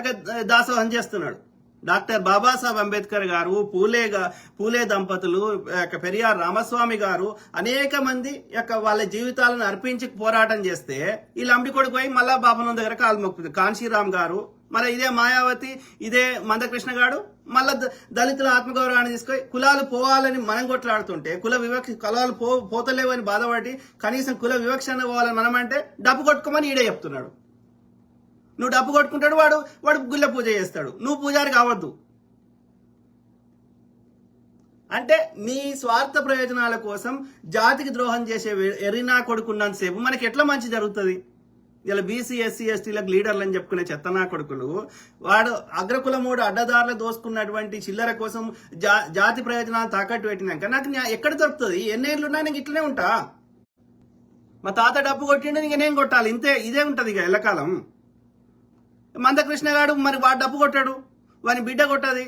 పుస్తక దాసోహం చేస్తున్నాడు. డాక్టర్ బాబాసాహెబ్ అంబేద్కర్ గారు, పూలే దంపతులు, పెరియార్ రామస్వామి గారు అనేక మంది వాళ్ళ జీవితాలను అర్పించి పోరాటం చేస్తే ఈ లంబడి కొడుకు పోయి మళ్ళా బాబానం దగ్గర కాలు మొక్కుతుంది. కాన్షీరామ్ గారు, మళ్ళీ ఇదే మాయావతి, ఇదే మందకృష్ణ గారు మళ్ళా దళితుల ఆత్మగౌరవాన్ని తీసుకొని కులాలు పోవాలని మనం కొట్లాడుతుంటే కులాలు పోతలేవని బాధపడి కనీసం కుల వివక్షణ పోవాలని మనం అంటే డబ్బు కొట్టుకోమని ఈడే చెప్తున్నాడు. నువ్వు డబ్బు కొట్టుకుంటాడు, వాడు గుళ్ళ పూజ చేస్తాడు, నువ్వు పూజారి కావద్దు. అంటే నీ స్వార్థ ప్రయోజనాల కోసం జాతికి ద్రోహం చేసే ఎరినా కొడుకున్నంతసేపు మనకి ఎట్లా మంచి జరుగుతుంది? ఇలా బీసీ ఎస్సీ ఎస్టీలకు లీడర్లు అని చెప్పుకునే చెత్తనా కొడుకులు వాడు అగ్రకులమూడు అడ్డదారులు దోసుకున్నటువంటి చిల్లర కోసం జాతి ప్రయోజనాలు తాకట్టు పెట్టినాక నాకు ఎక్కడ దొరుకుతుంది? ఎన్నేళ్ళున్నా నేను ఇట్లనే ఉంటా. మా తాత డబ్బు కొట్టిండు, ఇంక నేను కొట్టాలి, ఇదే ఉంటది ఇక ఎల్లకాలం. మందకృష్ణ గారు మరి వాడు డబ్బు కొట్టాడు, వాని బిడ్డ కొట్టది.